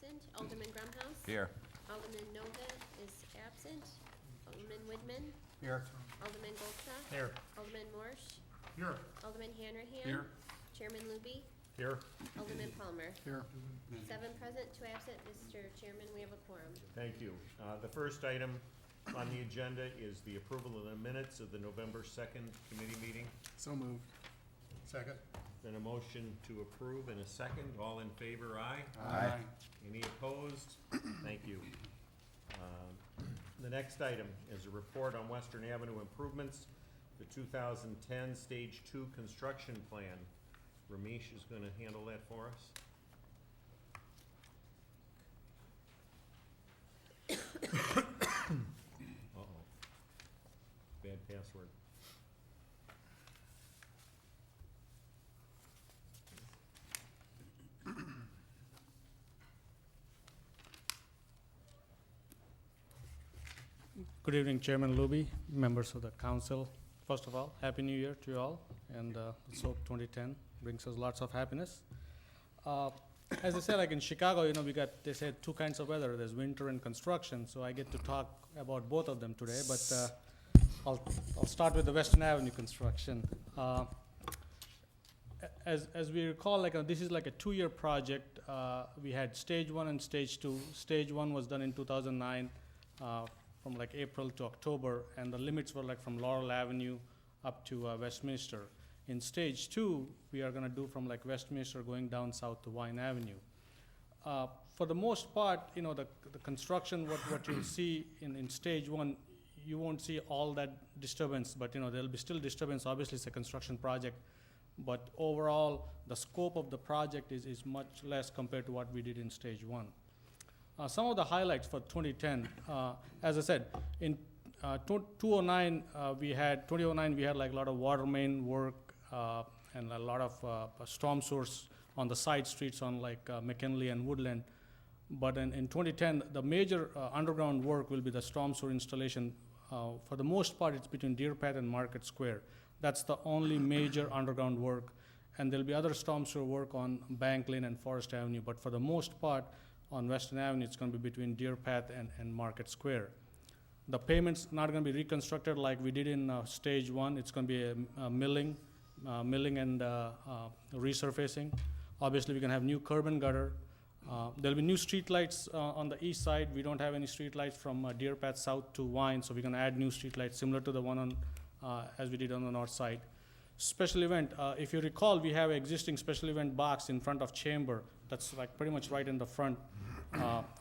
absent. Alderman Grumhouse. Here. Alderman Novak is absent. Alderman Woodman. Here. Alderman Goldshaw. Here. Alderman Morsch. Here. Alderman Hanrahan. Here. Chairman Luby. Here. Alderman Palmer. Here. 7 present, 2 absent. Mr. Chairman, we have a quorum. Thank you. The first item on the agenda is the approval of the minutes of the November 2nd committee meeting. So moved. Second. Then a motion to approve and a second. All in favor, aye. Aye. Any opposed? Thank you. The next item is a report on Western Avenue improvements, the 2010 Stage 2 construction plan. Ramesh is going to handle that for us. Uh-oh. Bad password. Good evening, Chairman Luby, members of the council. First of all, Happy New Year to you all, and let's hope 2010 brings us lots of happiness. As I said, like in Chicago, you know, they said 2 kinds of weather. There's winter and construction, so I get to talk about both of them today, but I'll start with the Western Avenue construction. As we recall, like this is like a 2-year project. We had stage 1 and stage 2. Stage 1 was done in 2009. From like April to October, and the limits were like from Laurel Avenue up to Westminster. In stage 2, we are gonna do from like Westminster going down south to Vine Avenue. For the most part, you know, the construction, what you'll see in stage 1, you won't see all that disturbance, but you know, there'll be still disturbance. Obviously, it's a construction project, but overall, the scope of the project is much less compared to what we did in stage 1. Some of the highlights for 2010, as I said, in 2009 we had like a lot of water main work and a lot of storm source on the side streets on like McKinley and Woodland. But in 2010, the major underground work will be the storm sewer installation. For the most part, it's between Deer Path and Market Square. That's the only major underground work. And there'll be other storm sewer work on Bank Lane and Forest Avenue. But for the most part, on Western Avenue, it's going to be between Deer Path and Market Square. The pavement's not going to be reconstructed like we did in stage 1. It's going to be a milling and resurfacing. Obviously, we can have new curb and gutter. There'll be new street lights on the east side. We don't have any street lights from Deer Path south to Vine, so we're going to add new street lights similar to the one on as we did on the north side. Special event, if you recall, we have an existing special event box in front of Chamber. That's like pretty much right in the front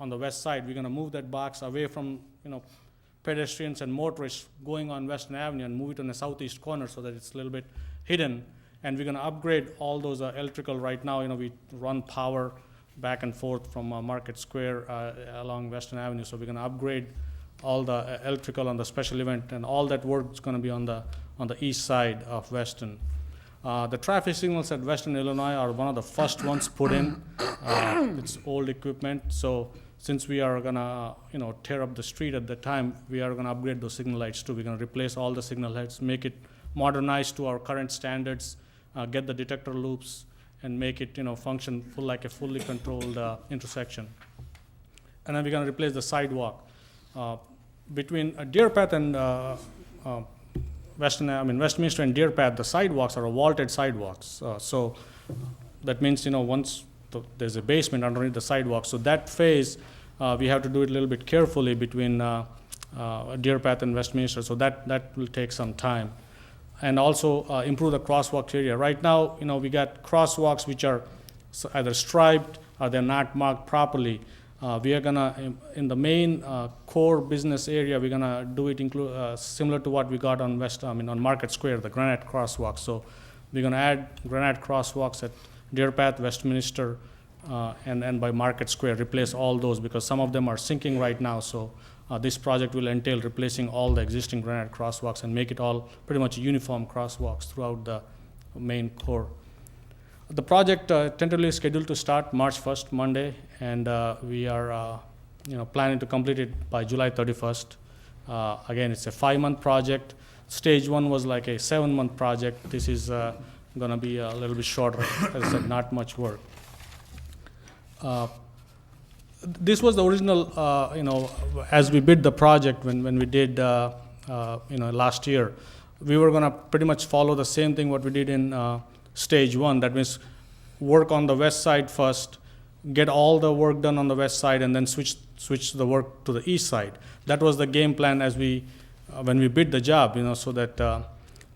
on the west side. We're gonna move that box away from, you know, pedestrians and motorists going on Western Avenue and move it on the southeast corner so that it's a little bit hidden. And we're gonna upgrade all those electrical right now. You know, we run power back and forth from Market Square along Western Avenue. So we're gonna upgrade all the electrical on the special event, and all that work is gonna be on the east side of Western. The traffic signals at Western Illinois are one of the first ones put in. It's old equipment, so since we are gonna, you know, tear up the street at the time, we are gonna upgrade those signal lights too. We're gonna replace all the signal lights, make it modernized to our current standards, get the detector loops, and make it, you know, function like a fully controlled intersection. And then we're gonna replace the sidewalk between Deer Path and Westminster and Deer Path. The sidewalks are vaulted sidewalks. So that means, you know, once there's a basement underneath the sidewalk. So that phase, we have to do it a little bit carefully between Deer Path and Westminster. So that will take some time. And also improve the crosswalk area. Right now, you know, we got crosswalks which are either striped or they're not marked properly. We are gonna, in the main core business area, we're gonna do it similar to what we got on on Market Square, the granite crosswalk. So we're gonna add granite crosswalks at Deer Path, Westminster, and by Market Square, replace all those because some of them are sinking right now. So this project will entail replacing all the existing granite crosswalks and make it all pretty much uniform crosswalks throughout the main core. The project tentatively scheduled to start March 1st, Monday, and we are planning to complete it by July 31st. Again, it's a 5-month project. Stage 1 was like a 7-month project. This is going to be a little bit shorter. As I said, not much work. this was the original, you know, as we bid the project when we did, you know, last year, we were gonna pretty much follow the same thing what we did in stage one. That means work on the west side first, get all the work done on the west side, and then switch the work to the east side. That was the game plan as we, when we bid the job, you know, so that,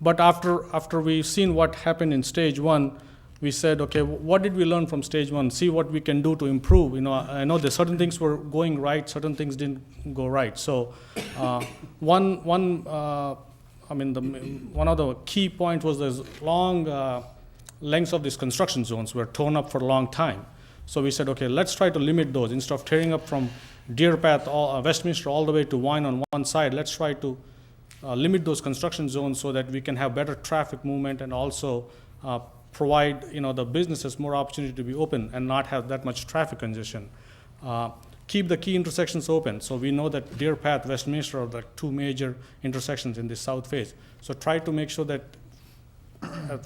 but after we seen what happened in stage one, we said, okay, what did we learn from stage one? See what we can do to improve. You know, I know that certain things were going right, certain things didn't go right. So, one of the key points was this long lengths of these construction zones were torn up for a long time. So we said, okay, let's try to limit those. Instead of tearing up from Deer Path, Westminster all the way to Wine on one side, let's try to limit those construction zones so that we can have better traffic movement and also provide, you know, the businesses more opportunity to be open and not have that much traffic congestion. Keep the key intersections open. So we know that Deer Path, Westminster are the two major intersections in the south phase. So try to make sure that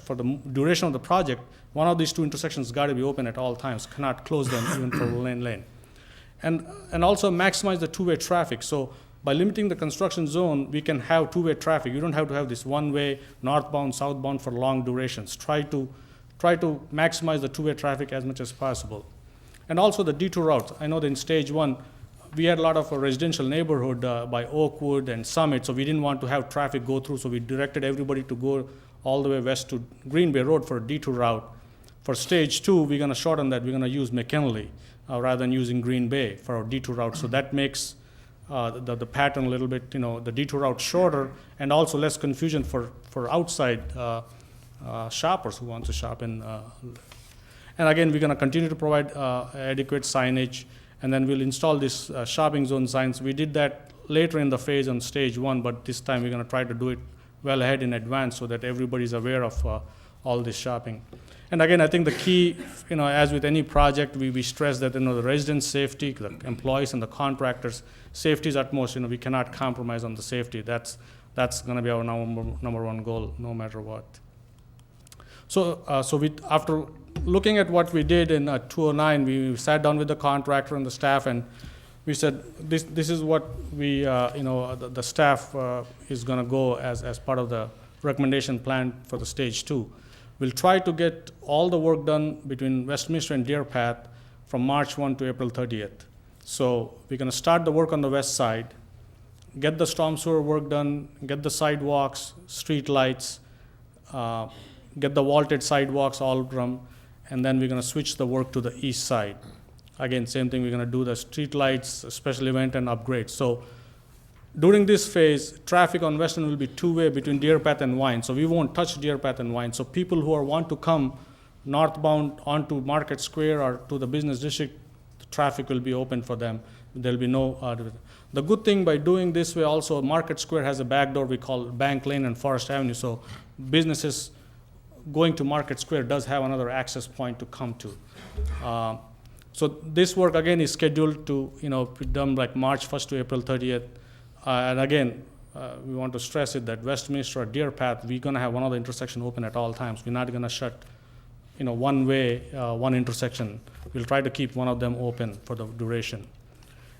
for the duration of the project, one of these two intersections got to be open at all times, cannot close them even for lane. And also maximize the two-way traffic. So by limiting the construction zone, we can have two-way traffic. You don't have to have this one-way, northbound, southbound for long durations. Try to maximize the two-way traffic as much as possible. And also the detour routes. I know that in stage one, we had a lot of residential neighborhood by Oakwood and Summit, so we didn't want to have traffic go through, so we directed everybody to go all the way west to Green Bay Road for a detour route. For stage two, we're gonna shorten that. We're gonna use McKinley rather than using Green Bay for our detour route. So that makes the pattern a little bit, you know, the detour route shorter and also less confusion for outside shoppers who want to shop in. And again, we're gonna continue to provide adequate signage, and then we'll install these shopping zone signs. We did that later in the phase on stage one, but this time we're gonna try to do it well ahead in advance so that everybody's aware of all this shopping. And again, I think the key, you know, as with any project, we stress that, you know, the residents' safety, the employees and the contractors' safety is utmost. You know, we cannot compromise on the safety. That's gonna be our number one goal, no matter what. So, after looking at what we did in 2009, we sat down with the contractor and the staff, and we said, this is what we, you know, the staff is gonna go as part of the recommendation plan for the stage two. We'll try to get all the work done between Westminster and Deer Path from March 1 to April 30th. So we're gonna start the work on the west side, get the storm sewer work done, get the sidewalks, street lights, get the vaulted sidewalks all done, and then we're gonna switch the work to the east side. Again, same thing, we're gonna do the street lights, special event, and upgrades. So during this phase, traffic on Western will be two-way between Deer Path and Wine, so we won't touch Deer Path and Wine. So people who want to come northbound onto Market Square or to the business district, the traffic will be open for them. There'll be no, the good thing by doing this way also, Market Square has a back door we call Bank Lane and Forest Avenue, so businesses going to Market Square does have another access point to come to. So this work again is scheduled to, you know, be done like March 1st to April 30th. And again, we want to stress it that Westminster or Deer Path, we're gonna have one of the intersection open at all times. We're not gonna shut, you know, one way, one intersection. We'll try to keep one of them open for the duration.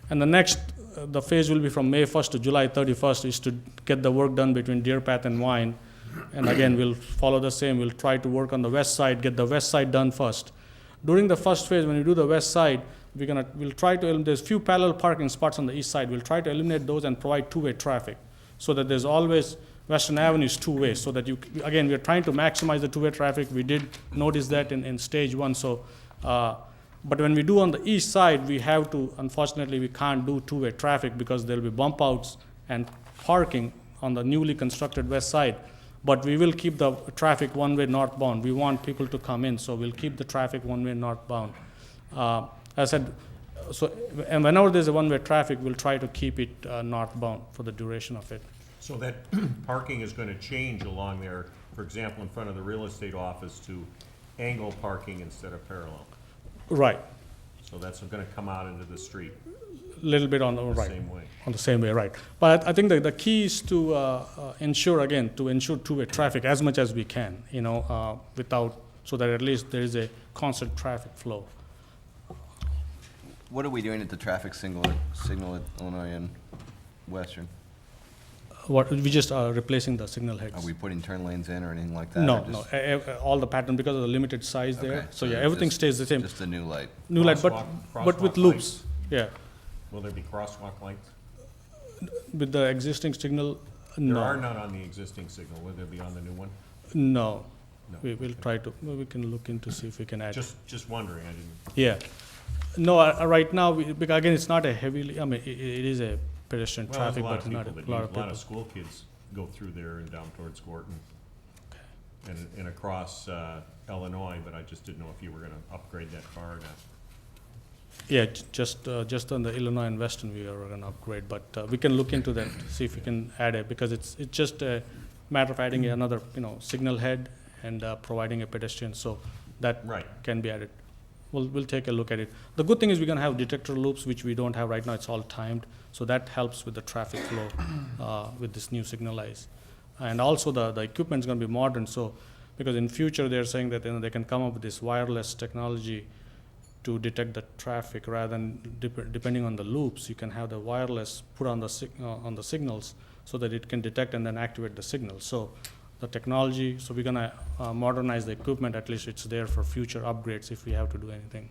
And the next, the phase will be from May 1st to July 31st is to get the work done between Deer Path and Wine. And again, we'll follow the same. We'll try to work on the west side, get the west side done first. During the first phase, when we do the west side, we'll try to, there's few parallel parking spots on the east side. We'll try to eliminate those and provide two-way traffic so that there's always, Western Avenue is two-way, so that you, again, we're trying to maximize the two-way traffic. We did notice that in stage one, so, but when we do on the east side, we have to, unfortunately, we can't do two-way traffic because there'll be bump outs and parking on the newly constructed west side. But we will keep the traffic one-way northbound. We want people to come in, so we'll keep the traffic one-way northbound. As I said, so, and whenever there's a one-way traffic, we'll try to keep it northbound for the duration of it. So that parking is gonna change along there, for example, in front of the real estate office to angle parking instead of parallel. Right. So that's gonna come out into the street Little bit on the right. same way. On the same way, right. But I think the key is to ensure two-way traffic as much as we can, you know, without, so that at least there is a constant traffic flow. What are we doing at the traffic signal at Illinois and Western? What, we just are replacing the signal heads. Are we putting turn lanes in or anything like that? No, or no, just- all the pattern, because of the limited size Okay, there, so yeah, it's everything just- stays the same. Just a new light. New light, but Crosswalk with loops, yeah. Will there be crosswalk lights? With the existing signal, There are no, none on the existing signal. Will there be on the new one? no. No. We'll try to, we can look into, see if we can add. Just wondering, I didn't. Yeah. No, right now, because again, it's not a heavily, I mean, it is a pedestrian Well, there's traffic, a lot but of not people that a lot use, of a lot people. of school kids go through there and down towards Gorton. And across, Illinois, but I just didn't know if you were gonna upgrade that far or not. Yeah, just on the Illinois and Western, we are gonna upgrade, but we can look into that, see if we can add it, because it's just a matter of adding another, signal head and providing a pedestrian, so that Right. can be added. We'll take a look at it. The good thing is we're gonna have detector loops, which we don't have right now, it's all timed, so that helps with the traffic flow, with this new signalize. And also the equipment's gonna be modern, so, because in future, they're saying that, they can come up with this wireless technology to detect the traffic rather than depending on the loops, you can have the wireless put on the signals so that it can detect and then activate the signal. So the technology, so we're gonna modernize the equipment, at least it's there for future upgrades if we have to do anything.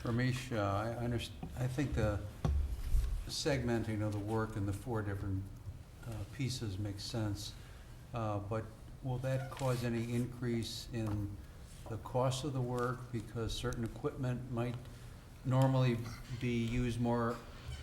Ramesh, I think the segmenting of the work in the 4 different pieces makes sense. But will that cause any increase in the cost of the work, because certain equipment might normally be used more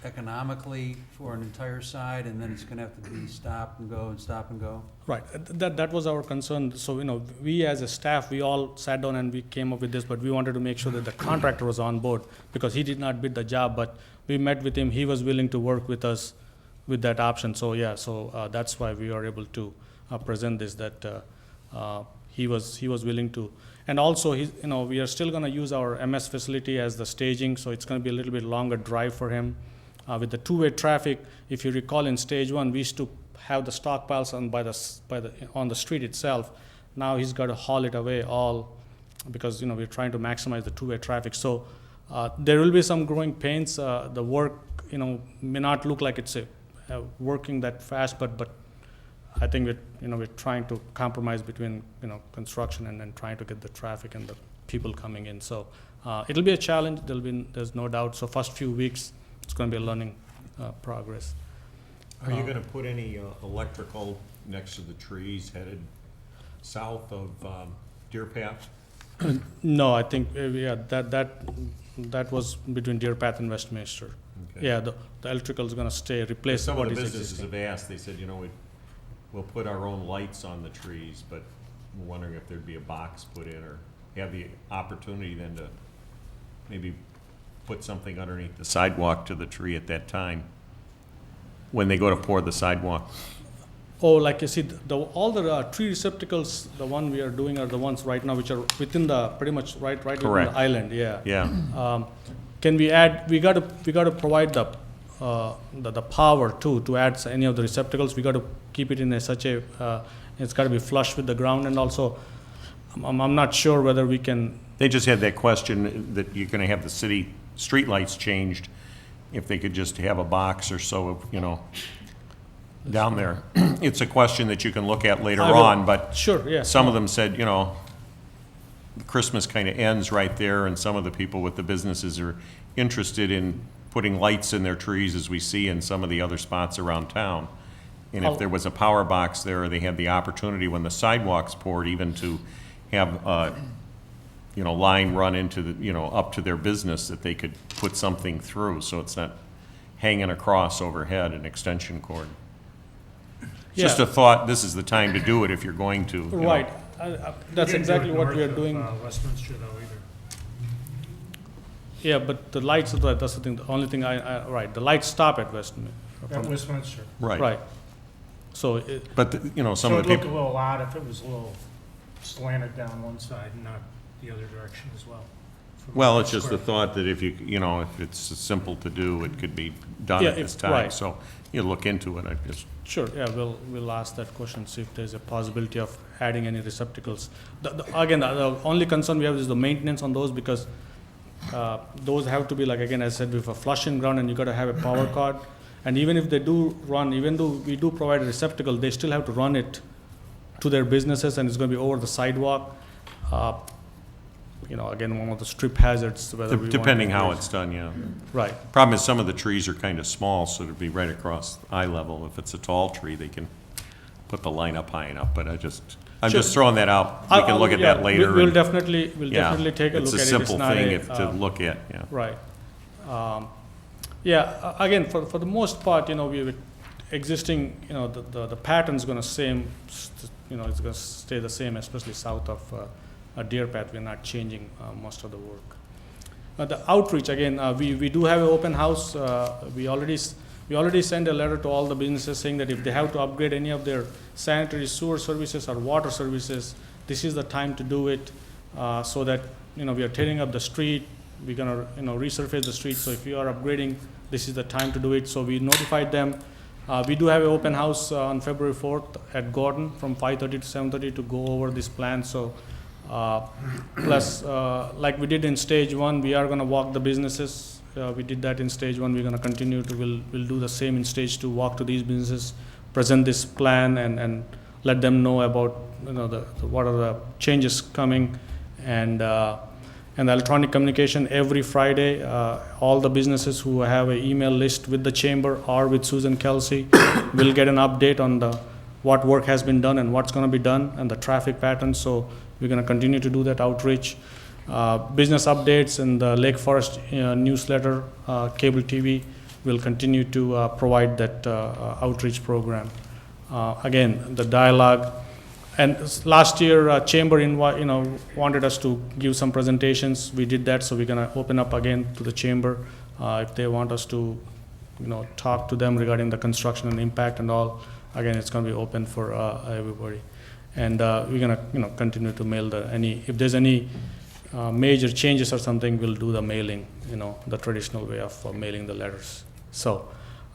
economically for an entire side, and then it's gonna have to be stop and go and stop and go? Right, that was our concern, so, we as a staff, we all sat down and we came up with this, but we wanted to make sure that the contractor was on board, because he did not bid the job, but we met with him, he was willing to work with us with that option, so yeah, that's why we are able to present this, that he was willing to. And also, we are still gonna use our MS facility as the staging, so it's gonna be a little bit longer drive for him. With the two-way traffic, if you recall in stage 1, we used to have the stockpiles on the street itself. Now he's got to haul it away all, because, we're trying to maximize the two-way traffic. So there will be some growing pains. The work, may not look like it's working that fast, but I think we're trying to compromise between, construction and then trying to get the traffic and the people coming in. So it'll be a challenge. There's no doubt. So first few weeks, it's going to be a learning progress. Are you gonna put any electrical next to the trees headed south of Deer Path? No, I think, yeah, that was between Deer Path and Westminster. Okay. Yeah, the electrical is gonna stay, replace Some of what the is businesses existing. have asked, they said, we'll put our own lights on the trees, but we're wondering if there'd be a box put in, or have the opportunity then to maybe put something underneath the sidewalk to the tree at that time, when they go to pour the sidewalk. Oh, like you see, all the tree receptacles, the one we are doing are the ones right now which are within pretty much right within Correct. the island, yeah. Yeah, Can we add, we gotta provide the power too, to add any of the receptacles, we gotta keep it in such a, it's gotta be flush with the ground, and also, I'm not sure whether we can, they just had that question that you're gonna have the city streetlights changed, if they could just have a box or so, down there. It's a question that you can look at later I will. on, but sure, yeah. some of them said, Christmas kind of ends right there, and some of the people with the businesses are interested in putting lights in their trees, as we see in some of the other spots around town. And if Oh. there was a power box there, they had the opportunity when the sidewalks poured, even to have, line run into the, up to their business, that they could put something through, so it's not hanging across overhead, an extension cord. Just Yeah. a thought, this is the time to do it if you're going to. Right, that's exactly what we are doing. Westminster though either. Yeah, but the lights, that's the thing, the only thing right, the lights stop at Westminster. At Westminster. Right, So, but, some So of it'd the look a people, little odd if it was a little slanted down one side and not the other direction as well. from well, the it's just the square. thought that if if it's simple to do, it could be done Yeah, at this if- time. right. So you look into it, I just, sure, yeah, we'll ask that question, see if there's a possibility of adding any receptacles. Again, the only concern we have is the maintenance on those, because those have to be like, again, as I said before, flush in ground, and you gotta have a power cord. And even if they do run, even though we do provide a receptacle, they still have to run it to their businesses, and it's gonna be over the sidewalk. You know, again, one of the strip hazards, whether we want to Depending how increase- it's done, yeah. Right, Problem is, some of the trees are kind of small, so it'd be right across eye level. If it's a tall tree, they can put the line up high enough, but I'm Sure. just throwing that out. We can look at that later. We'll and- definitely, yeah, take a look at it. It's a simple not thing a, if to look at, yeah. Right. Yeah, again, for the most part, you know, we existing, you know, the pattern's gonna you know, it's gonna stay the same, especially south of a deer path. We're not changing most of the work. The outreach, again, we do have an open house. We already sent a letter to all the businesses saying that if they have to upgrade any of their sanitary sewer services or water services, this is the time to do it, so that, you know, we are tearing up the street, we're gonna, you know, resurface the street, so if you are upgrading, this is the time to do it. So we notified them. We do have an open house on February 4th at Gordon from 5:30 to 7:30 to go over this plan. So, plus, like we did in stage one, we are gonna walk the businesses. We did that in stage one. We're gonna continue to, we'll do the same in stage two, walk to these businesses, present this plan, and let them know about, you know, what are the changes coming, and electronic communication every Friday. All the businesses who have an email list with the chamber or with Susan Kelsey will get an update on what work has been done and what's gonna be done and the traffic patterns. So we're gonna continue to do that outreach. Business updates and the Lake Forest newsletter, cable TV will continue to provide that outreach program. Again, the dialogue. And last year, Chamber wanted us to give some presentations. We did that, so we're gonna open up again to the Chamber if they want us to, you know, talk to them regarding the construction and impact and all. Again, it's gonna be open for everybody. And we're gonna, you know, continue to mail if there's any major changes or something, we'll do the mailing, you know, the traditional way of mailing the letters. So,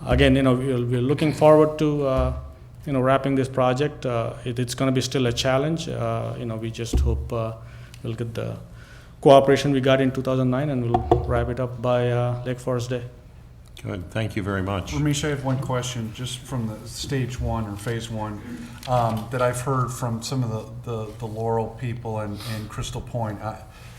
again, you know, we're looking forward to, you know, wrapping this project. It's gonna be still a challenge. You know, we just hope we'll get the cooperation we got in 2009, and we'll wrap it up by Lake Forest Day. Good, thank you very much. Ramesh, I have one question, just from the stage one or phase one, that I've heard from some of the Laurel people and Crystal Point.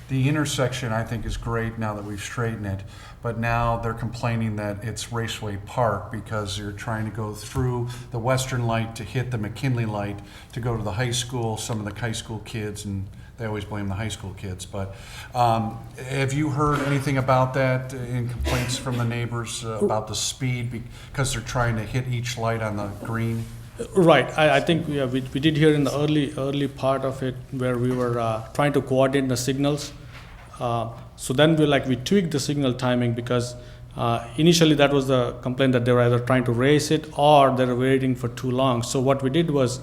The intersection, I think, is great now that we've straightened it, but now they're complaining that it's Raceway Park because you're trying to go through the Western Light to hit the McKinley Light to go to the high school, some of the high school kids, and they always blame the high school kids. But have you heard anything about that in complaints from the neighbors about the speed because they're trying to hit each light on the green? Right, I think we did hear in the early part of it where we were trying to coordinate the signals. So then we tweaked the signal timing because initially that was the complaint that they were either trying to race it or they were waiting for too long. So what we did was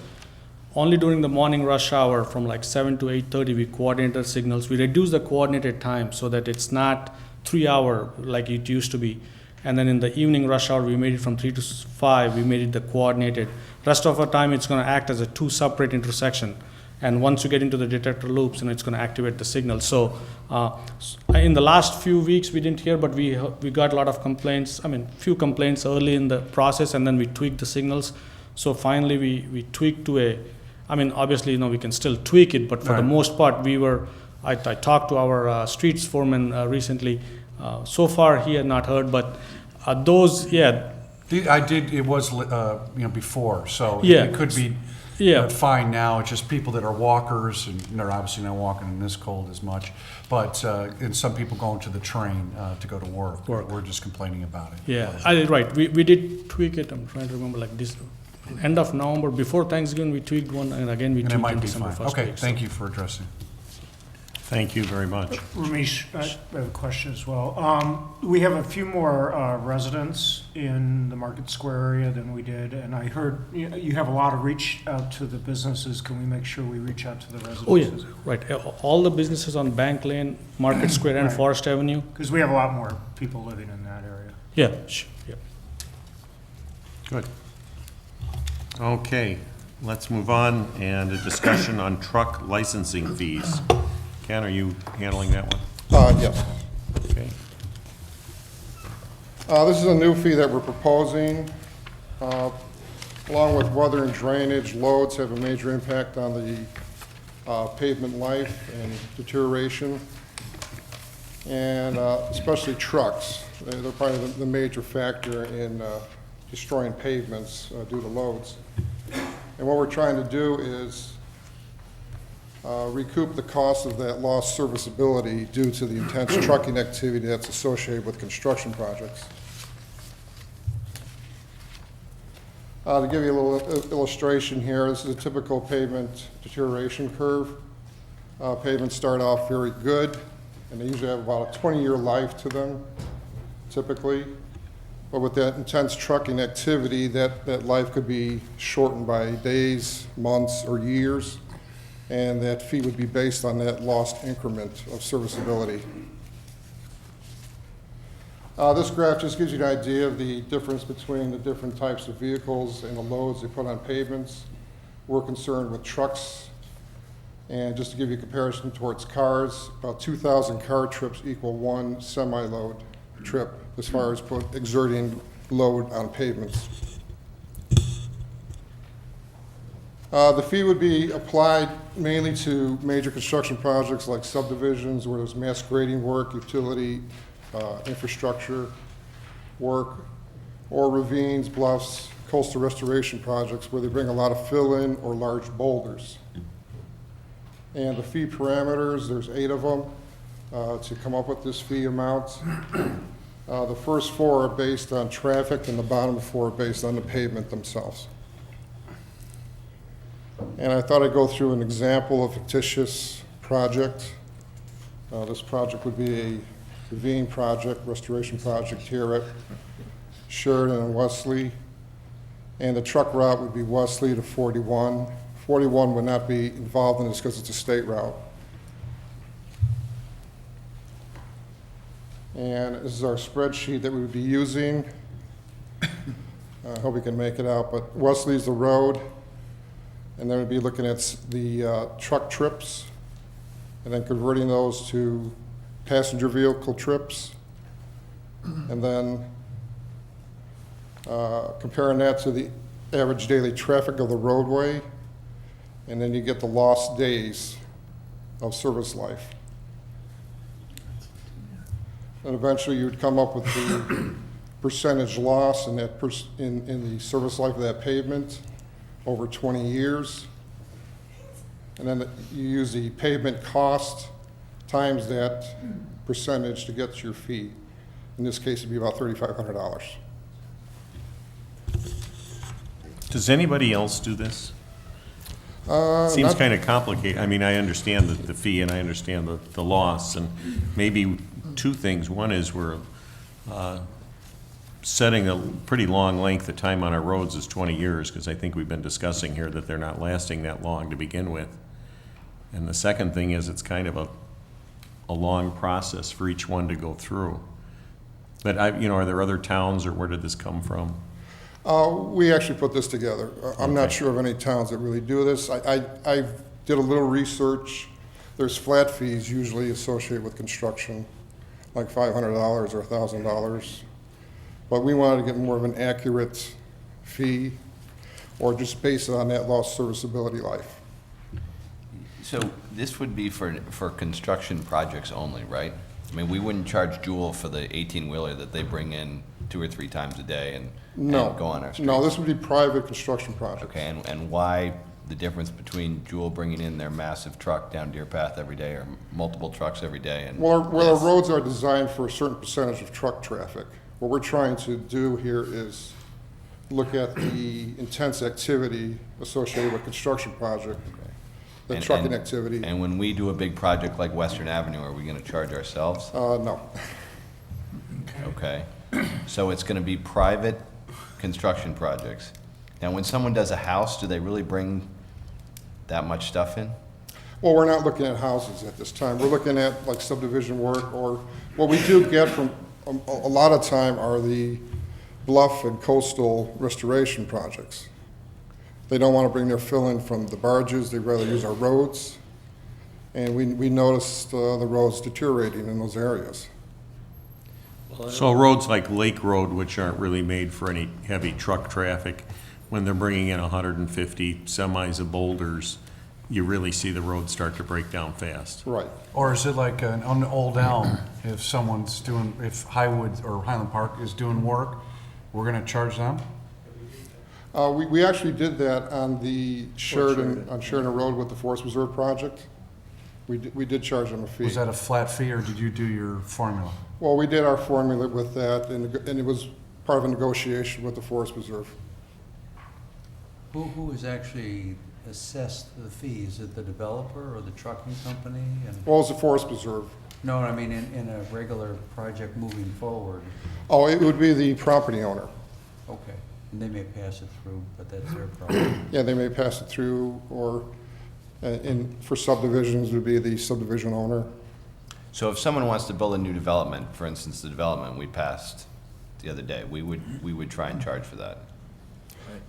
only during the morning rush hour from like 7 to 8:30 we coordinated signals. We reduced the coordinated time so that it's not 3 hour like it used to be. And then in the evening rush hour we made it from 3 to 5, we made it the coordinated. Rest of our time it's gonna act as a 2 separate intersection. And once you get into the detector loops, and it's gonna activate the signal. So in the last few weeks we didn't hear, but we got a lot of complaints, few complaints early in the process, and then we tweaked the signals. So finally we tweaked to obviously, you know, we can still tweak it, but for the most part I talked to our streets foreman recently. So far he had not heard, but those, yeah. It was, before, so Yeah. it could be fine now. It's just people that are walkers, and they're obviously not walking in this cold as much, but, and some people going to the train to go to work. We're just complaining about it. Yeah, right, we did tweak it. I'm trying to remember, like this, end of November, before Thanksgiving, we tweaked one, and again, we And it tweaked might in be December fine. 1st Okay, week, so. thank you for addressing. Thank you very much. Ramesh, I have a question as well. We have a few more residents in the Market Square area than we did, and I heard you have a lot of reach out to the businesses. Can we make sure we reach out to the residents? Oh, yeah, right, all the businesses on Bank Lane, Market Square, and Right. Forest Avenue. Because we have a lot more people living in that area. Yeah, sure, yeah. Good. Okay, let's move on, and a discussion on truck licensing fees. Ken, are you handling that one? Yeah. This is a new fee that we're proposing. Along with weather and drainage, loads have a major impact on the pavement life and deterioration, and especially trucks. They're probably the major factor in destroying pavements due to loads. And what we're trying to do is recoup the cost of that lost serviceability due to the intense trucking activity that's associated with construction projects. To give you a little illustration here, this is a typical pavement deterioration curve. Pavements start off very good, and they usually have about a 20-year life to them, typically. But with that intense trucking activity, that life could be shortened by days, months, or years, and that fee would be based on that lost increment of serviceability. This graph just gives you an idea of the difference between the different types of vehicles and the loads they put on pavements. We're concerned with trucks, and just to give you a comparison towards cars, about 2,000 car trips equal one semi-load trip as far as exerting load on pavements. The fee would be applied mainly to major construction projects like subdivisions where there's mass grading work, utility, infrastructure work, or ravines, bluffs, coastal restoration projects where they bring a lot of fill-in or large boulders. And the fee parameters, there's 8 of them to come up with this fee amount. The first 4 are based on traffic, and the bottom 4 are based on the pavement themselves. And I thought I'd go through an example of a fictitious project. This project would be a ravine project, restoration project here at Sheridan and Wesley. And the truck route would be Wesley to 41. 41 would not be involved in this because it's a state route. And this is our spreadsheet that we would be using. I hope we can make it out, but Wesley's the road. And then we'd be looking at the truck trips and then converting those to passenger vehicle trips, and then comparing that to the average daily traffic of the roadway, and then you get the lost days of service life. And eventually you would come up with the percentage loss in that in the service life of that pavement over 20 years. And then you use the pavement cost times that percentage to get your fee. In this case, it'd be about $3,500. Does anybody else do this? Seems kind of complicated. I mean, I understand the fee and I understand the loss, and maybe 2 things. One is we're setting a pretty long length of time on our roads is 20 years, because I think we've been discussing here that they're not lasting that long to begin with. And the second thing is it's kind of a long process for each one to go through. But are there other towns, or where did this come from? We actually put this together. I'm not sure of any towns that really do this. I did a little research. There's flat fees usually associated with construction, like $500 or $1,000. But we wanted to get more of an accurate fee, or just base it on that lost serviceability life. So this would be for construction projects only, right? I mean, we wouldn't charge Jewel for the 18-wheeler that they bring in 2 or 3 times a day and go on our streets? No, this would be private construction projects. Okay, and why the difference between Jewel bringing in their massive truck down Deer Path every day, or multiple trucks every day? And Well, our roads are designed for a certain percentage of truck traffic. What we're trying to do here is look at the intense activity associated with construction project, the trucking activity. And when we do a big project like Western Avenue, are we gonna charge ourselves? No. Okay, so it's gonna be private construction projects. Now, when someone does a house, do they really bring that much stuff in? Well, we're not looking at houses at this time. We're looking at like subdivision work, or what we do get from a lot of time are the bluff and coastal restoration projects. They don't want to bring their fill-in from the barges. They'd rather use our roads. And we noticed the roads deteriorating in those areas. So roads like Lake Road, which aren't really made for any heavy truck traffic, when they're bringing in 150 semis of boulders, you really see the road start to break down fast. Right. Or is it like on Old Elm, if someone's doing, if Highwood or Highland Park is doing work, we're gonna charge them? We actually did that on the Sheridan Road with the Forest Preserve project. We did charge them a fee. Was that a flat fee, or did you do your formula? Well, we did our formula with that, and it was part of a negotiation with the Forest Preserve. Who is actually assessed the fee? Is it the developer or the trucking company? And, Well, it's the Forest Preserve. no, I mean, in a regular project moving forward, Oh, it would be the property owner. okay. And they may pass it through, but that's their problem. Yeah, they may pass it through, or, for subdivisions, it would be the subdivision owner. So if someone wants to build a new development, for instance, the development we passed the other day, we would try and charge for that.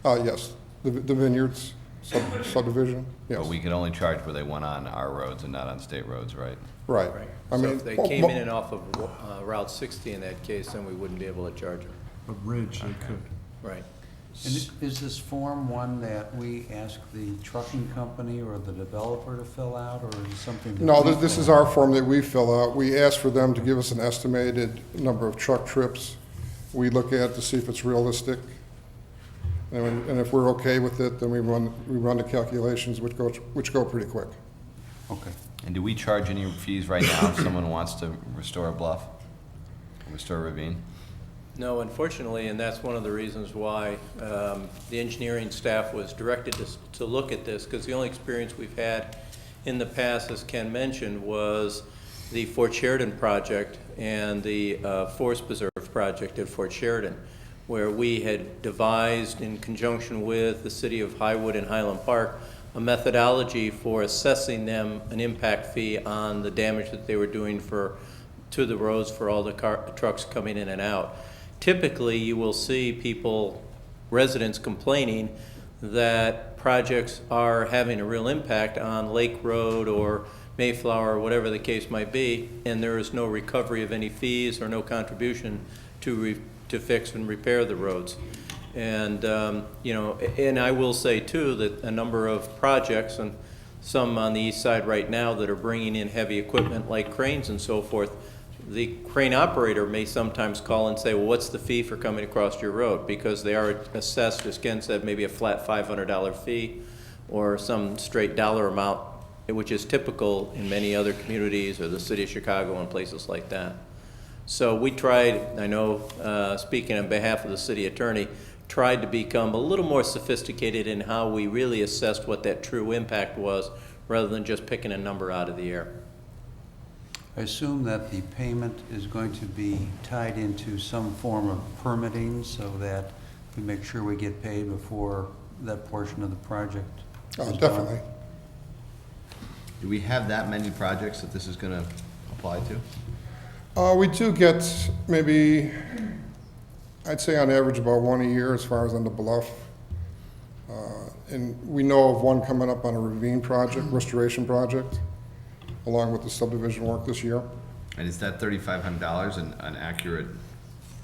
Yes, the vineyards subdivision, yes. But we could only charge where they went on our roads and not on state roads, right? Right. I So mean, if they came in and off of Route 60 in that case, then we wouldn't be able to charge them. A bridge, they could. Right. And is this form one that we ask the trucking company or the developer to fill out, or is it something that No, we this is fill out? our form that we fill out. We ask for them to give us an estimated number of truck trips. We look at it to see if it's realistic. And if we're okay with it, then we run the calculations, which go pretty quick. Okay. And do we charge any fees right now if someone wants to restore a bluff, restore a ravine? No, unfortunately, and that's one of the reasons why the engineering staff was directed to look at this, because the only experience we've had in the past, as Ken mentioned, was the Fort Sheridan project and the Forest Preserve project at Fort Sheridan, where we had devised, in conjunction with the city of Highwood and Highland Park, a methodology for assessing them an impact fee on the damage that they were doing to the roads for all the trucks coming in and out. Typically, you will see residents complaining that projects are having a real impact on Lake Road or Mayflower, or whatever the case might be, and there is no recovery of any fees or no contribution to fix and repair the roads. And, and I will say too that a number of projects, and some on the east side right now, that are bringing in heavy equipment like cranes and so forth, the crane operator may sometimes call and say, well, what's the fee for coming across your road? Because they are assessed, as Ken said, maybe a flat $500 fee or some straight dollar amount, which is typical in many other communities or the city of Chicago and places like that. So we tried, I know, speaking on behalf of the city attorney, tried to become a little more sophisticated in how we really assessed what that true impact was, rather than just picking a number out of the air. I assume that the payment is going to be tied into some form of permitting so that we make sure we get paid before that portion of the project is done. Definitely. Do we have that many projects that this is gonna apply to? We do get maybe, I'd say on average about one a year as far as on the bluff. And we know of one coming up on a ravine project, restoration project, along with the subdivision work this year. And is that $3,500 an accurate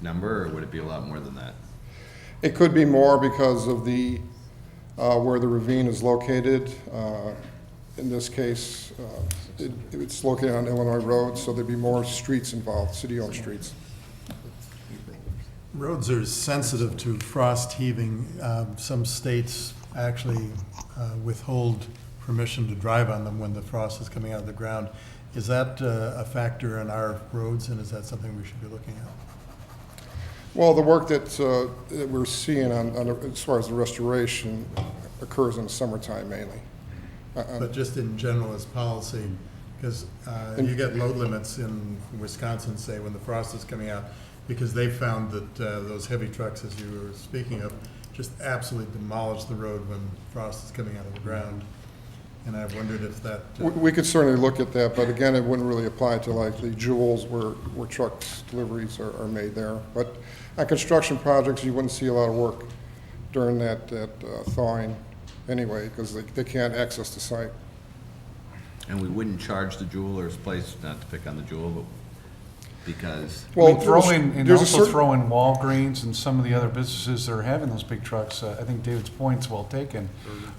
number, or would it be a lot more than that? It could be more because of the, where the ravine is located. In this case, it's located on Illinois Road, so there'd be more streets involved, city-owned streets. Roads are sensitive to frost heaving. Some states actually withhold permission to drive on them when the frost is coming out of the ground. Is that a factor in our roads, and is that something we should be looking at? Well, the work that we're seeing as far as the restoration occurs in the summertime mainly. But just in general as policy, because you get load limits in Wisconsin, say, when the frost is coming out, because they found that those heavy trucks, as you were speaking of, just absolutely demolish the road when frost is coming out of the ground. And I wondered if that... We could certainly look at that, but again, it wouldn't really apply to like the Jewels where trucks deliveries are made there. But on construction projects, you wouldn't see a lot of work during that thawing anyway, because they can't access the site. And we wouldn't charge the jeweler's place, not to pick on the jewel, but Because, I mean, Well, throw in, and there's a also certain- throw in Walgreens and some of the other businesses that are having those big trucks. I think David's point's well taken.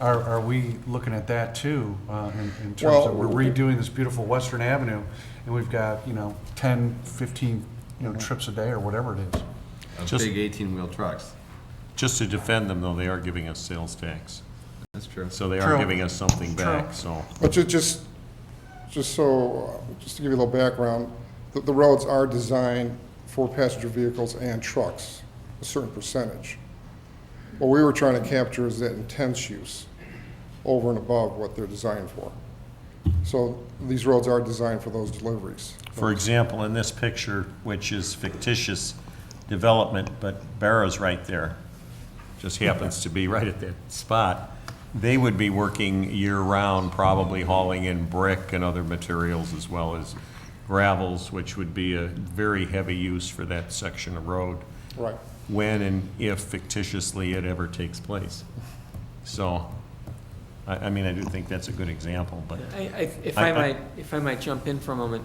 Are we looking at that too, in terms Well, of we're redoing this beautiful Western Avenue, and we've got, 10, 15, trips a day or whatever it is? of Just- big 18-wheel trucks. Just to defend them, though, they are giving us sales tax. That's true. So they are True. giving us something True. back, so. But just to give you a little background, the roads are designed for passenger vehicles and trucks, a certain percentage. What we were trying to capture is that intense use over and above what they're designed for. So these roads are designed for those deliveries. For example, in this picture, which is fictitious development, but Barra's right there, just happens to be right at that spot, they would be working year-round, probably hauling in brick and other materials as well as gravels, which would be a very heavy use for that section of road, Right. when and if fictitiously it ever takes place. So, I mean, I do think that's a good example, but. If I- I might jump in for a moment,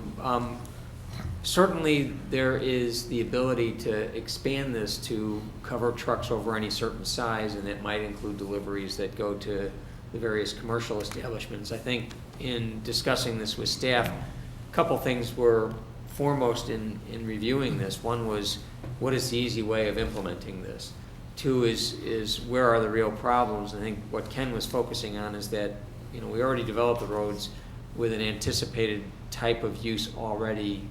certainly there is the ability to expand this to cover trucks over any certain size, and that might include deliveries that go to the various commercial establishments. I think in discussing this with staff, a couple things were foremost in reviewing this. One was, what is the easy way of implementing this? Two is where are the real problems? I think what Ken was focusing on is that, we already developed the roads with an anticipated type of use already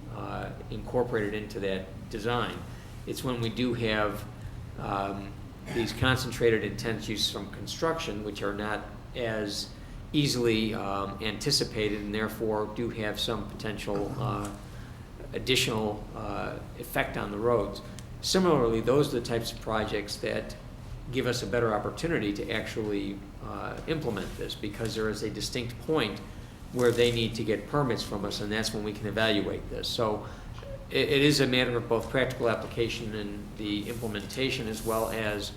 incorporated into that design. It's when we do have these concentrated intense use from construction, which are not as easily anticipated and therefore do have some potential additional effect on the roads. Similarly, those are the types of projects that give us a better opportunity to actually implement this, because there is a distinct point where they need to get permits from us, and that's when we can evaluate this. So it is a matter of both practical application and the implementation, as well as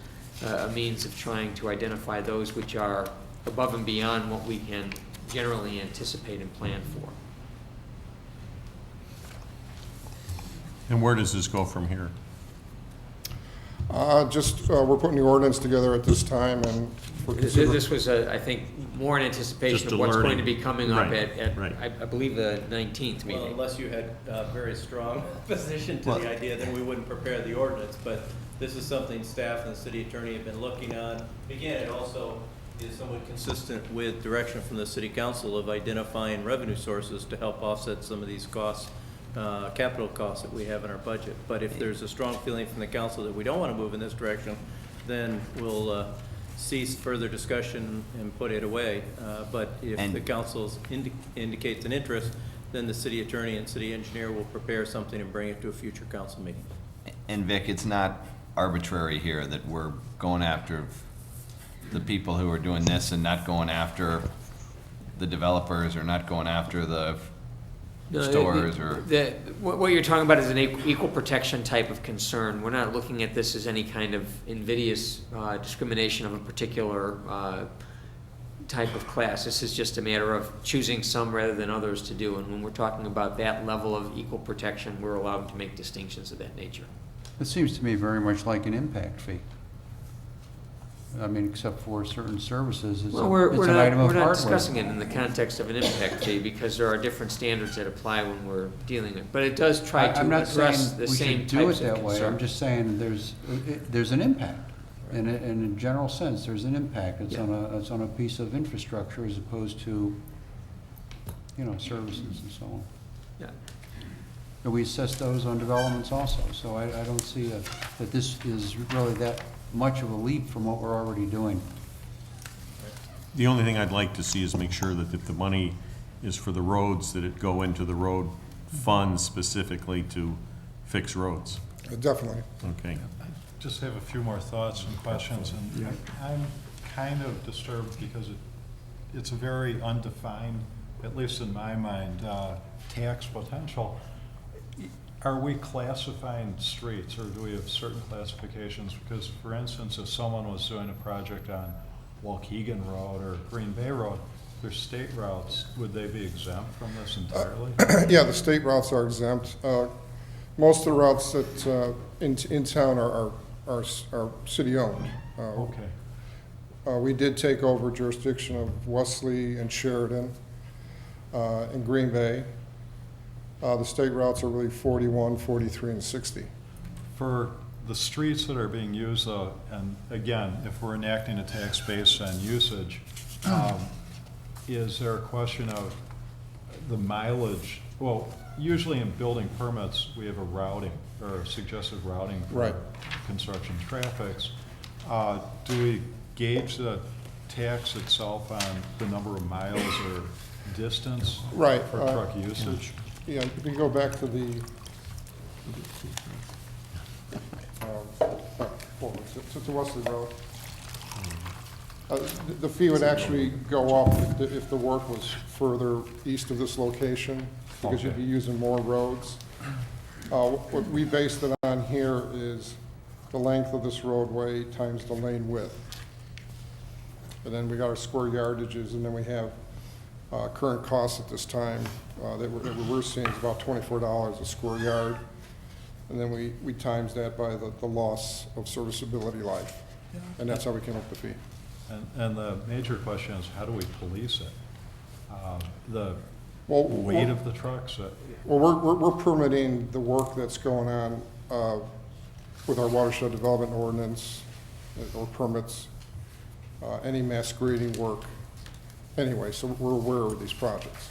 a means of trying to identify those which are above and beyond what we can generally anticipate and plan for. And where does this go from here? We're putting the ordinance together at this time, and we're considering. This was, I think, more in anticipation Just of a what's going learning. to be coming up Right, at right. I believe, the 19th Well, meeting. unless you had a very strong position to Well- the idea, then we wouldn't prepare the ordinance, but this is something staff and the city attorney have been looking on. Again, it also is somewhat consistent with direction from the city council of identifying revenue sources to help offset some of these costs, capital costs that we have in our budget. But if there's a strong feeling from the council that we don't want to move in this direction, then we'll cease further discussion and put it away. But if And- the council indicates an interest, then the city attorney and city engineer will prepare something and bring it to a future council meeting. And Vic, it's not arbitrary here that we're going after the people who are doing this and not going after the developers or not going after the No, stores or. What you're talking about is an equal protection type of concern. We're not looking at this as any kind of invidious discrimination of a particular type of class. This is just a matter of choosing some rather than others to do. And when we're talking about that level of equal protection, we're allowed to make distinctions of that nature. It seems to me very much like an impact fee. I mean, except for certain services, it's Well, we're an item of not hardware. discussing it in the context of an impact fee, because there are different standards that apply when we're dealing with it. But it does try to I'm not saying address the we same should do types it of that way, I'm concern. just saying there's an impact. In a general sense, there's an impact. It's Yeah. on a piece of infrastructure as opposed to, services and so on. Yeah. And we assess those on developments also, so I don't see that this is really that much of a leap from what we're already doing. The only thing I'd like to see is make sure that if the money is for the roads, that it go into the road fund specifically to fix roads. Definitely. Okay. Just have a few more thoughts and questions, and I'm kind of disturbed because it's a very undefined, at least in my mind, tax potential. Are we classifying streets, or do we have certain classifications? Because, for instance, if someone was doing a project on Waukegan Road or Green Bay Road, they're state routes, would they be exempt from this entirely? Yeah, the state routes are exempt. Most of the routes that, in town are city-owned. Okay. We did take over jurisdiction of Wesley and Sheridan, and Green Bay. The state routes are really 41, 43, and 60. For the streets that are being used, though, and again, if we're enacting a tax base on usage, is there a question of the mileage? Well, usually in building permits, we have a routing or suggested routing for Right. construction traffics. Do we gauge the tax itself on the number of miles or distance Right, for truck usage? Yeah, if you go back to the, to Wesley Road. The fee would actually go up if the work was further east of this location, because you'd be using more roads. What we based it on here is the length of this roadway times the lane width. And then we got our square yardages, and then we have current costs at this time that we're seeing is about $24 a square yard. And then we times that by the loss of serviceability life. And that's how we came up with the fee. And the major question is, how do we police it? The Well, weight of the trucks? Well, we're permitting the work that's going on with our watershed development ordinance or permits, any mass grading work. Anyway, so we're aware of these projects.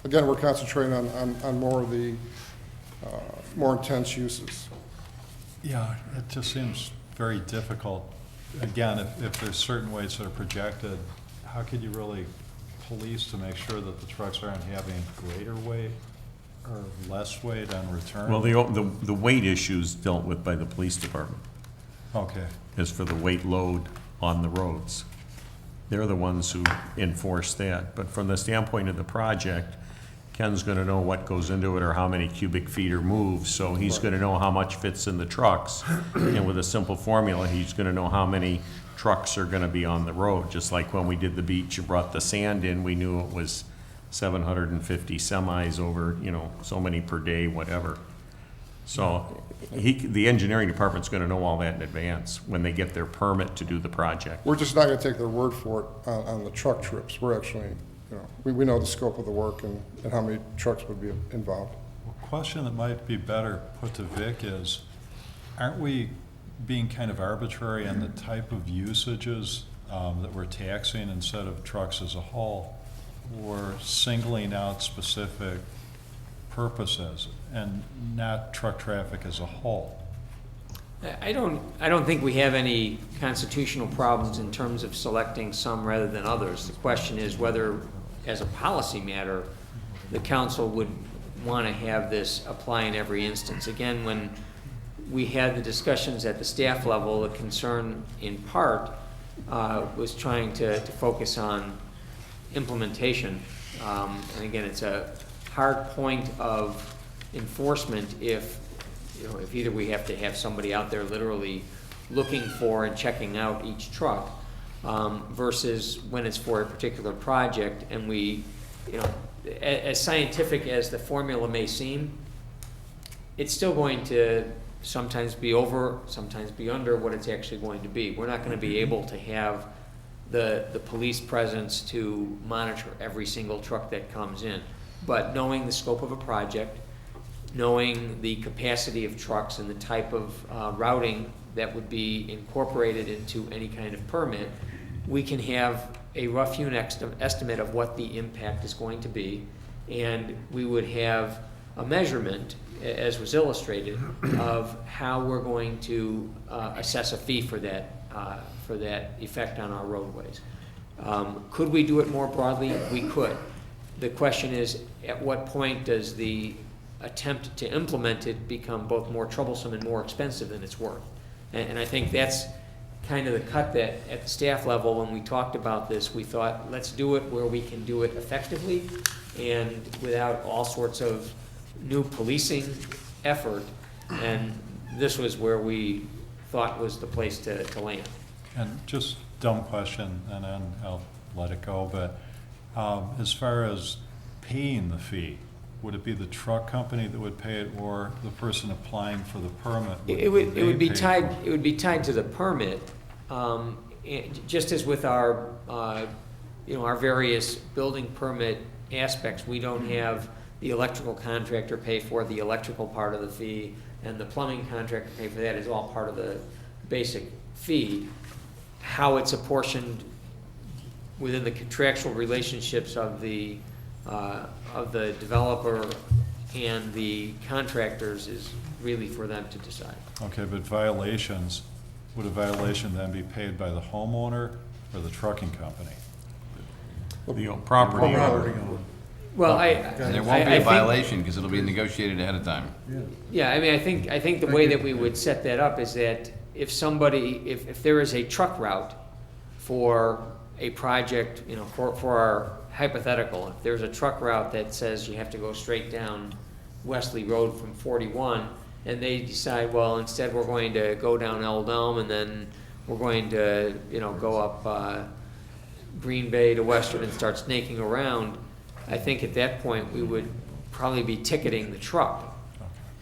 Again, we're concentrating on more of the more intense uses. Yeah, it just seems very difficult. Again, if there's certain weights that are projected, how could you really police to make sure that the trucks aren't having greater weight or less weight on return? Well, the weight issue's dealt with by the police department, Okay, is for the weight load on the roads. They're the ones who enforce that. But from the standpoint of the project, Ken's gonna know what goes into it or how many cubic feet are moved, so he's gonna know how much fits in the trucks. And with a simple formula, he's gonna know how many trucks are gonna be on the road. Just like when we did the beach and brought the sand in, we knew it was 750 semis over, so many per day, whatever. So the engineering department's gonna know all that in advance when they get their permit to do the project. We're just not gonna take their word for it on the truck trips. We're actually, we know the scope of the work and how many trucks would be involved. a question that might be better put to Vic is, aren't we being kind of arbitrary on the type of usages that we're taxing instead of trucks as a whole? We're singling out specific purposes and not truck traffic as a whole. I don't think we have any constitutional problems in terms of selecting some rather than others. The question is whether, as a policy matter, the council would want to have this apply in every instance. Again, when we had the discussions at the staff level, the concern in part was trying to focus on implementation. And again, it's a hard point of enforcement if either we have to have somebody out there literally looking for and checking out each truck, versus when it's for a particular project and we, as scientific as the formula may seem, it's still going to sometimes be over, sometimes be under what it's actually going to be. We're not going to be able to have the police presence to monitor every single truck that comes in. But knowing the scope of a project, knowing the capacity of trucks and the type of routing that would be incorporated into any kind of permit, we can have a rough hewn estimate of what the impact is going to be, and we would have a measurement, as was illustrated, of how we're going to assess a fee for that effect on our roadways. Could we do it more broadly? We could. The question is, at what point does the attempt to implement it become both more troublesome and more expensive than it's worth? And I think that's kind of the cut that at the staff level, when we talked about this, we thought, let's do it where we can do it effectively and without all sorts of new policing effort. And this was where we thought was the place to land. And just dumb question, and then I'll let it go, but as far as paying the fee, would it be the truck company that would pay it, or the person applying for the permit? It would be they pay tied, for it? it would be tied to the permit, just as with our, our various building permit aspects, we don't have the electrical contractor pay for the electrical part of the fee, and the plumbing contractor pay for that is all part of the basic fee. How it's apportioned within the contractual relationships of the developer and the contractors is really for them to decide. Okay, but violations, would a violation then be paid by the homeowner or the trucking company? The property owner. Property Well, And there won't be I a think- violation because it'll be negotiated ahead of time. Yeah, I mean, I think the way that we would set that up is that if there is a truck route for a project, for our hypothetical, if there's a truck route that says you have to go straight down Wesley Road from 41, and they decide, well, instead we're going to go down Elm and then we're going to, go up Green Bay to Western and start snaking around, I think at that point, we would probably be ticketing the truck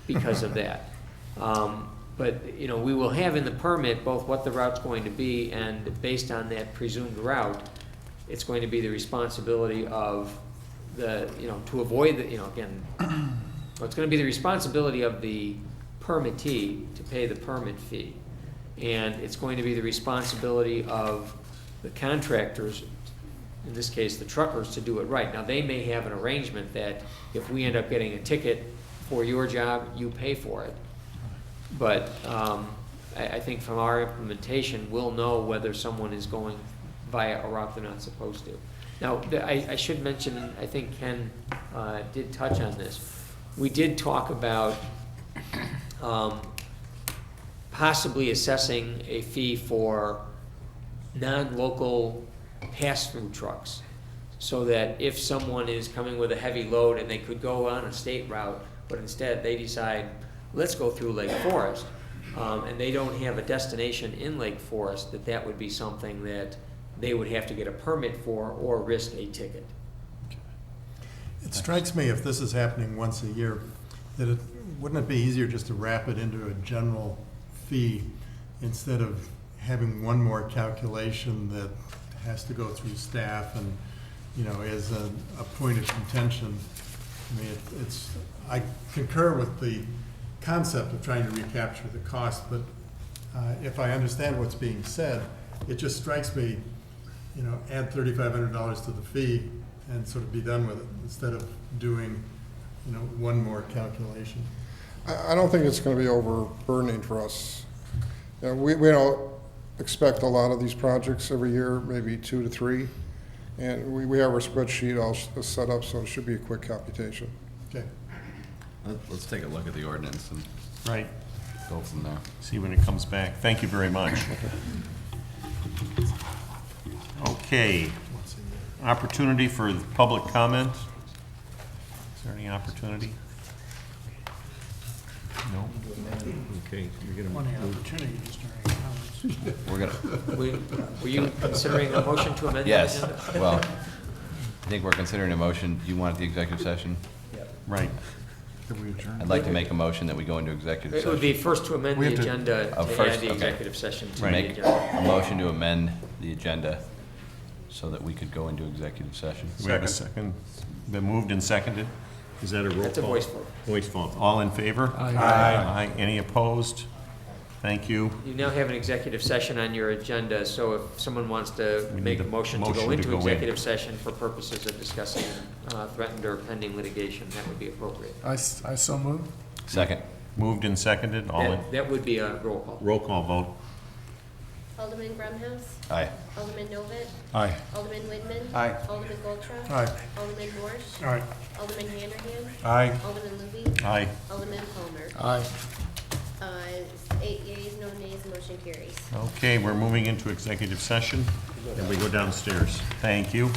because of that. But, we will have in the permit both what the route's going to be, and based on that presumed route, it's going to be the responsibility of the, to avoid the, again, well, it's gonna be the responsibility of the permittee to pay the permit fee. And it's going to be the responsibility of the contractors, in this case, the truckers, to do it right. Now, they may have an arrangement that if we end up getting a ticket for your job, you pay for it. But I think from our implementation, we'll know whether someone is going via a route they're not supposed to. Now, I should mention, and I think Ken did touch on this, we did talk about possibly assessing a fee for non-local pass-through trucks, so that if someone is coming with a heavy load and they could go on a state route, but instead they decide, let's go through Lake Forest, and they don't have a destination in Lake Forest, that would be something that they would have to get a permit for or risk a ticket. It strikes me, if this is happening once a year, that wouldn't it be easier just to wrap it into a general fee instead of having one more calculation that has to go through staff and, is a point of contention? I mean, I concur with the concept of trying to recapture the cost, but if I understand what's being said, it just strikes me, add $3,500 to the fee and sort of be done with it, instead of doing, one more calculation. I don't think it's gonna be overburdening for us. We don't expect a lot of these projects every year, maybe 2 to 3. And we have our spreadsheet all set up, so it should be a quick computation. Okay. Let's take a look at the ordinance and Right, go from there. see when it comes back. Thank you very much. Okay, opportunity for public comment. Is there any opportunity? No? Okay, you're gonna Plenty of move. opportunities during comments. We're gonna, Were you considering a motion to amend the yes, agenda? well, I think we're considering a motion. Do you want the executive session? Right. Could we adjourn? I'd like to make a motion that we go into executive It session. would be first to amend We the have to- agenda Oh, to first, add the okay. executive session to To the make agenda. a motion to amend the agenda so that we could go into executive session. Do we have a second? Been moved and seconded? Is that a roll call? That's a voice vote. Voice vote. All in favor? Aye. Aye. Any opposed? Thank you. You now have an executive session on your agenda, so if someone wants to We make need a a motion to motion go to into go in. executive session for purposes of discussing threatened or pending litigation, that would be appropriate. I so move. Second. Moved and seconded, all in, That would be a roll call. roll call vote. Alderman Grumhouse. Aye. Alderman Novit. Aye. Alderman Widman. Aye. Alderman Goldtrop. Aye. Alderman Morse. All right. Alderman Handerham. Aye. Alderman Luby. Aye. Alderman Palmer. Aye. 8 yeas, no nays, motion carries. Okay, we're moving into executive session, and we go downstairs. Thank you.